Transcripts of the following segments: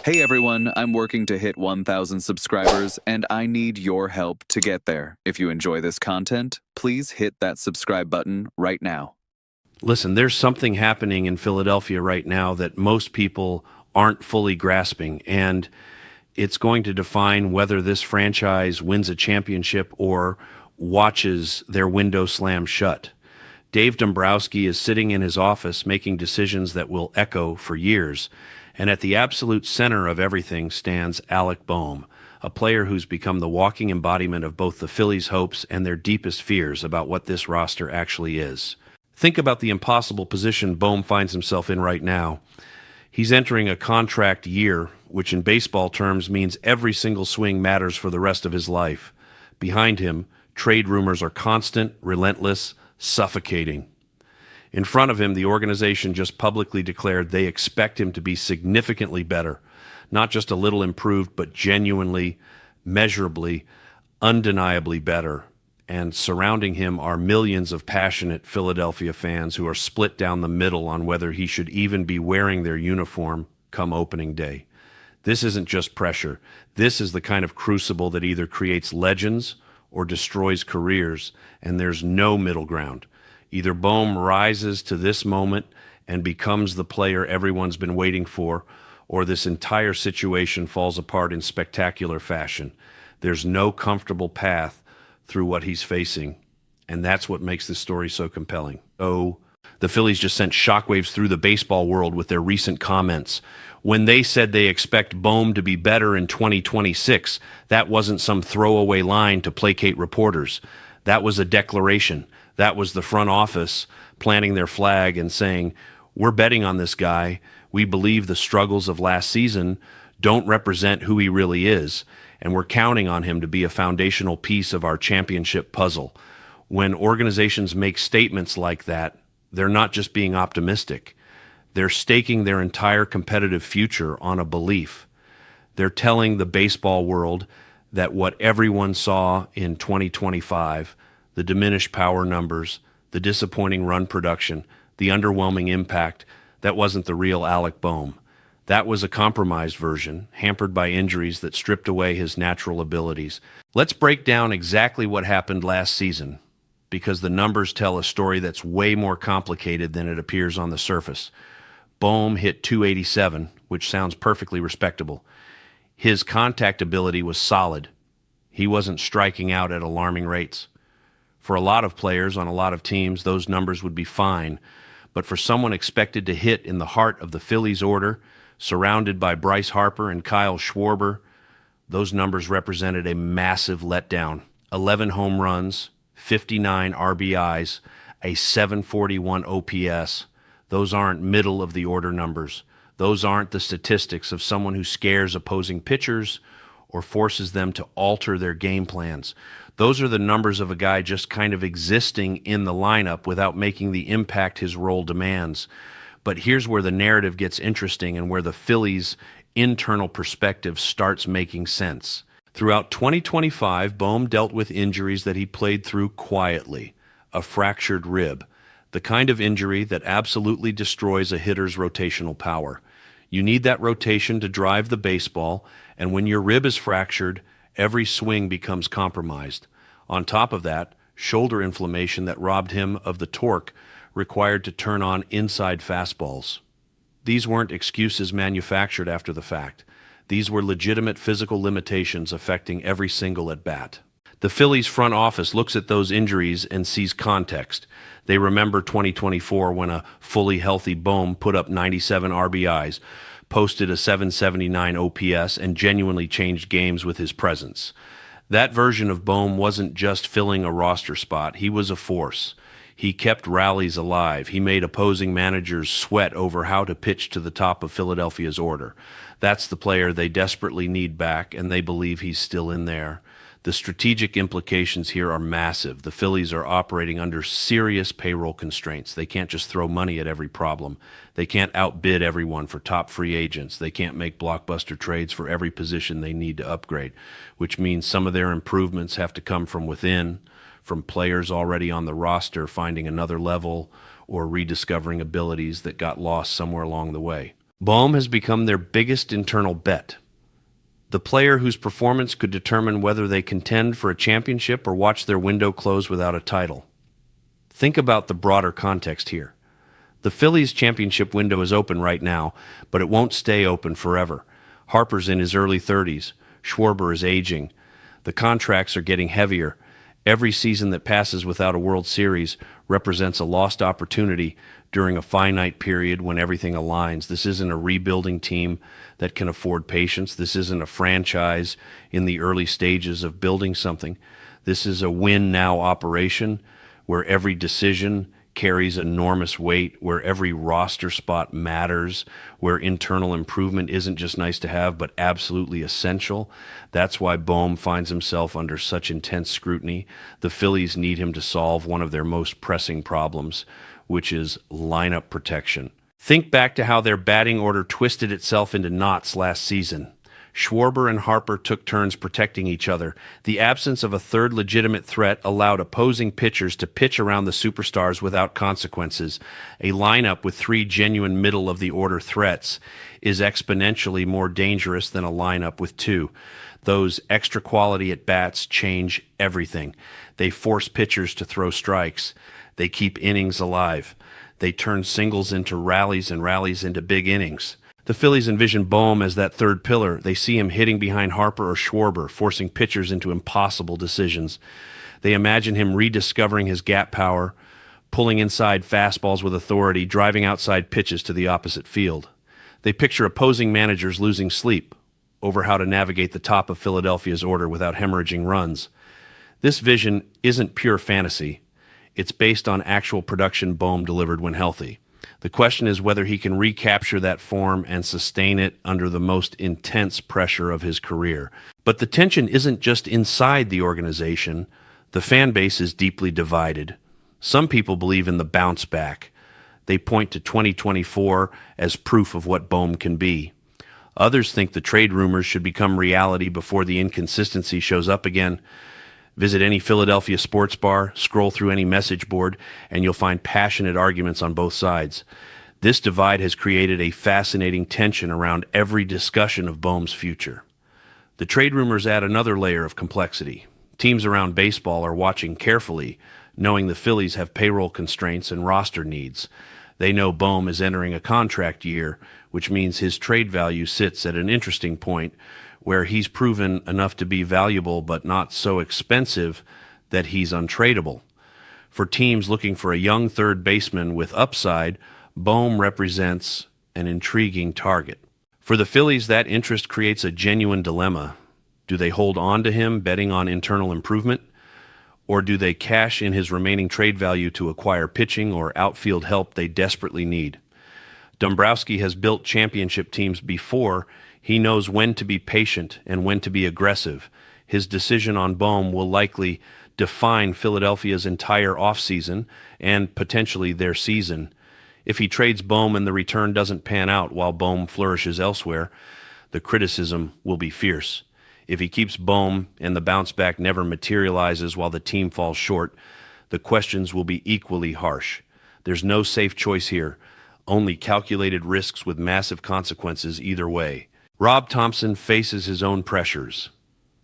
Hey everyone, I'm working to hit 1,000 subscribers, and I need your help to get there. If you enjoy this content, please hit that subscribe button right now. Listen, there's something happening in Philadelphia right now that most people aren't fully grasping, and it's going to define whether this franchise wins a championship or watches their window slam shut. Dave Dombrowski is sitting in his office making decisions that will echo for years, and at the absolute center of everything stands Alec Boehm, a player who's become the walking embodiment of both the Phillies' hopes and their deepest fears about what this roster actually is. Think about the impossible position Boehm finds himself in right now. He's entering a contract year, which in baseball terms means every single swing matters for the rest of his life. Behind him, trade rumors are constant, relentless, suffocating. In front of him, the organization just publicly declared they expect him to be significantly better, not just a little improved, but genuinely, measurably, undeniably better. And surrounding him are millions of passionate Philadelphia fans who are split down the middle on whether he should even be wearing their uniform come opening day. This isn't just pressure. This is the kind of crucible that either creates legends or destroys careers, and there's no middle ground. Either Boehm rises to this moment and becomes the player everyone's been waiting for, or this entire situation falls apart in spectacular fashion. There's no comfortable path through what he's facing, and that's what makes this story so compelling. Oh, the Phillies just sent shockwaves through the baseball world with their recent comments. When they said they expect Boehm to be better in 2026, that wasn't some throwaway line to placate reporters. That was a declaration. That was the front office planting their flag and saying, we're betting on this guy. We believe the struggles of last season don't represent who he really is, and we're counting on him to be a foundational piece of our championship puzzle. When organizations make statements like that, they're not just being optimistic. They're staking their entire competitive future on a belief. They're telling the baseball world that what everyone saw in 2025, the diminished power numbers, the disappointing run production, the underwhelming impact, that wasn't the real Alec Boehm. That was a compromised version, hampered by injuries that stripped away his natural abilities. Let's break down exactly what happened last season, because the numbers tell a story that's way more complicated than it appears on the surface. Boehm hit .287, which sounds perfectly respectable. His contact ability was solid. He wasn't striking out at alarming rates. For a lot of players on a lot of teams, those numbers would be fine. But for someone expected to hit in the heart of the Phillies order, surrounded by Bryce Harper and Kyle Schwarber, those numbers represented a massive letdown. 11 home runs, 59 RBIs, a 741 OPS. Those aren't middle-of-the-order numbers. Those aren't the statistics of someone who scares opposing pitchers or forces them to alter their game plans. Those are the numbers of a guy just kind of existing in the lineup without making the impact his role demands. But here's where the narrative gets interesting and where the Phillies' internal perspective starts making sense. Throughout 2025, Boehm dealt with injuries that he played through quietly. A fractured rib, the kind of injury that absolutely destroys a hitter's rotational power. You need that rotation to drive the baseball, and when your rib is fractured, every swing becomes compromised. On top of that, shoulder inflammation that robbed him of the torque required to turn on inside fastballs. These weren't excuses manufactured after the fact. These were legitimate physical limitations affecting every single at-bat. The Phillies front office looks at those injuries and sees context. They remember 2024 when a fully healthy Boehm put up 97 RBIs, posted a 779 OPS, and genuinely changed games with his presence. That version of Boehm wasn't just filling a roster spot. He was a force. He kept rallies alive. He made opposing managers sweat over how to pitch to the top of Philadelphia's order. That's the player they desperately need back, and they believe he's still in there. The strategic implications here are massive. The Phillies are operating under serious payroll constraints. They can't just throw money at every problem. They can't outbid everyone for top free agents. They can't make blockbuster trades for every position they need to upgrade, which means some of their improvements have to come from within, from players already on the roster finding another level or rediscovering abilities that got lost somewhere along the way. Bohm has become their biggest internal bet. The player whose performance could determine whether they contend for a championship or watch their window close without a title. Think about the broader context here. The Phillies' championship window is open right now, but it won't stay open forever. Harper's in his early 30s. Schwarber is aging. The contracts are getting heavier. Every season that passes without a World Series represents a lost opportunity during a finite period when everything aligns. This isn't a rebuilding team that can afford patience. This isn't a franchise in the early stages of building something. This is a win-now operation where every decision carries enormous weight, where every roster spot matters, where internal improvement isn't just nice to have, but absolutely essential. That's why Bohm finds himself under such intense scrutiny. The Phillies need him to solve one of their most pressing problems, which is lineup protection. Think back to how their batting order twisted itself into knots last season. Schwarber and Harper took turns protecting each other. The absence of a third legitimate threat allowed opposing pitchers to pitch around the superstars without consequences. A lineup with three genuine middle-of-the-order threats is exponentially more dangerous than a lineup with two. Those extra quality at-bats change everything. They force pitchers to throw strikes. They keep innings alive. They turn singles into rallies and rallies into big innings. The Phillies envision Bohm as that third pillar. They see him hitting behind Harper or Schwarber, forcing pitchers into impossible decisions. They imagine him rediscovering his gap power, pulling inside fastballs with authority, driving outside pitches to the opposite field. They picture opposing managers losing sleep over how to navigate the top of Philadelphia's order without hemorrhaging runs. This vision isn't pure fantasy. It's based on actual production Bohm delivered when healthy. The question is whether he can recapture that form and sustain it under the most intense pressure of his career. But the tension isn't just inside the organization. The fan base is deeply divided. Some people believe in the bounce back. They point to 2024 as proof of what Bohm can be. Others think the trade rumors should become reality before the inconsistency shows up again. Visit any Philadelphia sports bar, scroll through any message board, and you'll find passionate arguments on both sides. This divide has created a fascinating tension around every discussion of Bohm's future. The trade rumors add another layer of complexity. Teams around baseball are watching carefully, knowing the Phillies have payroll constraints and roster needs. They know Bohm is entering a contract year, which means his trade value sits at an interesting point where he's proven enough to be valuable but not so expensive that he's untradeable. For teams looking for a young third baseman with upside, Bohm represents an intriguing target. For the Phillies, that interest creates a genuine dilemma. Do they hold on to him, betting on internal improvement? Or do they cash in his remaining trade value to acquire pitching or outfield help they desperately need? Dombrowski has built championship teams before. He knows when to be patient and when to be aggressive. His decision on Bohm will likely define Philadelphia's entire offseason and potentially their season. If he trades Bohm and the return doesn't pan out while Bohm flourishes elsewhere, the criticism will be fierce. If he keeps Bohm and the bounce back never materializes while the team falls short, the questions will be equally harsh. There's no safe choice here, only calculated risks with massive consequences either way. Rob Thompson faces his own pressures.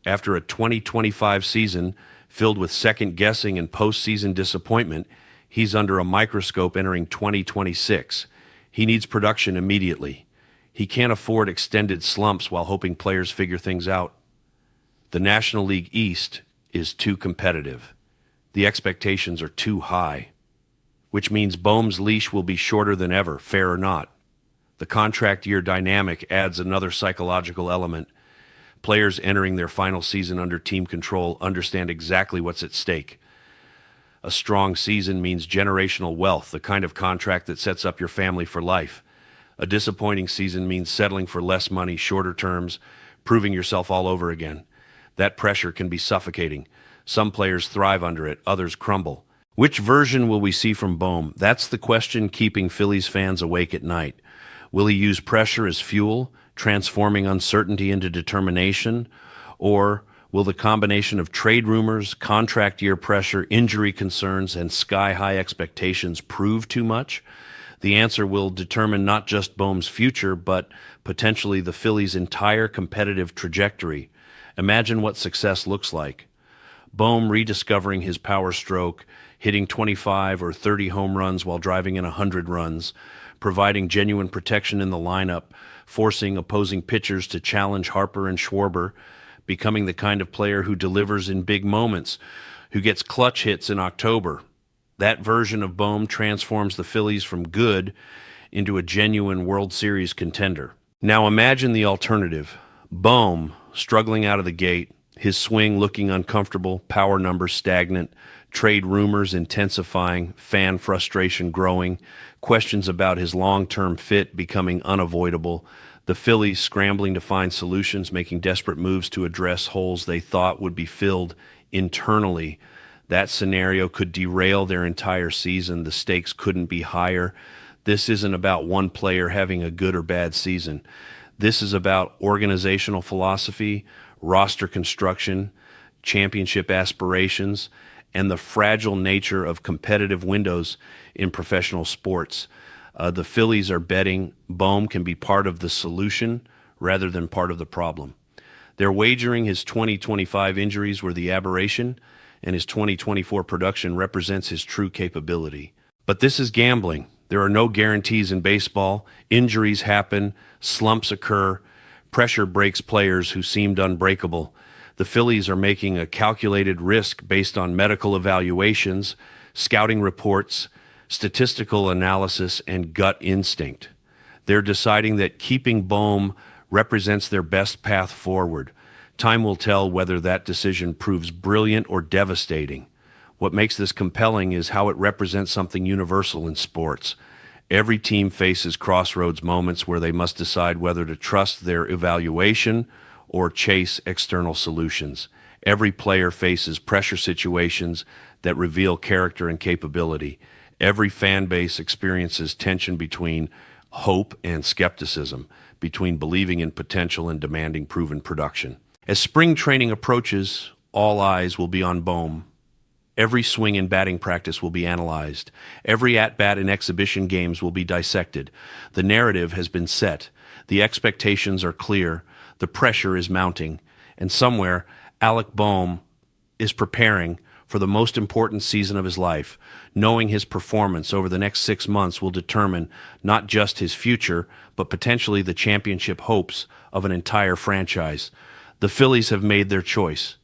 After a 2025 season filled with second-guessing and postseason disappointment, he's under a microscope entering 2026. He needs production immediately. He can't afford extended slumps while hoping players figure things out. The National League East is too competitive. The expectations are too high, which means Bohm's leash will be shorter than ever, fair or not. The contract year dynamic adds another psychological element. Players entering their final season under team control understand exactly what's at stake. A strong season means generational wealth, the kind of contract that sets up your family for life. A disappointing season means settling for less money, shorter terms, proving yourself all over again. That pressure can be suffocating. Some players thrive under it, others crumble. Which version will we see from Bohm? That's the question keeping Phillies fans awake at night. Will he use pressure as fuel, transforming uncertainty into determination? Or will the combination of trade rumors, contract year pressure, injury concerns, and sky-high expectations prove too much? The answer will determine not just Bohm's future, but potentially the Phillies' entire competitive trajectory. Imagine what success looks like. Bohm rediscovering his power stroke, hitting 25 or 30 home runs while driving in 100 runs, providing genuine protection in the lineup, forcing opposing pitchers to challenge Harper and Schwarber, becoming the kind of player who delivers in big moments, who gets clutch hits in October. That version of Bohm transforms the Phillies from good into a genuine World Series contender. Now imagine the alternative. Bohm struggling out of the gate, his swing looking uncomfortable, power numbers stagnant, trade rumors intensifying, fan frustration growing, questions about his long-term fit becoming unavoidable, the Phillies scrambling to find solutions, making desperate moves to address holes they thought would be filled internally. That scenario could derail their entire season. The stakes couldn't be higher. This isn't about one player having a good or bad season. This is about organizational philosophy, roster construction, championship aspirations, and the fragile nature of competitive windows in professional sports. The Phillies are betting Bohm can be part of the solution rather than part of the problem. They're wagering his 2025 injuries were the aberration, and his 2024 production represents his true capability. But this is gambling. There are no guarantees in baseball. Injuries happen, slumps occur, pressure breaks players who seemed unbreakable. The Phillies are making a calculated risk based on medical evaluations, scouting reports, statistical analysis, and gut instinct. They're deciding that keeping Bohm represents their best path forward. Time will tell whether that decision proves brilliant or devastating. What makes this compelling is how it represents something universal in sports. Every team faces crossroads moments where they must decide whether to trust their evaluation or chase external solutions. Every player faces pressure situations that reveal character and capability. Every fan base experiences tension between hope and skepticism, between believing in potential and demanding proven production. As spring training approaches, all eyes will be on Bohm. Every swing in batting practice will be analyzed. Every at-bat in exhibition games will be dissected. The narrative has been set. The expectations are clear. The pressure is mounting. And somewhere, Alec Bohm is preparing for the most important season of his life, knowing his performance over the next 6 months will determine not just his future, but potentially the championship hopes of an entire franchise. The Phillies have made their choice.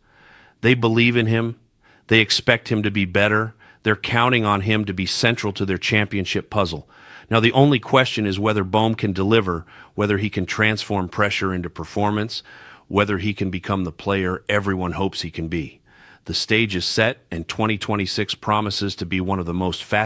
They believe in him. They expect him to be better. They're counting on him to be central to their championship puzzle. Now, the only question is whether Bohm can deliver, whether he can transform pressure into performance, whether he can become the player everyone hopes he can be. The stage is set, and 2026 promises to be one of the most fascinating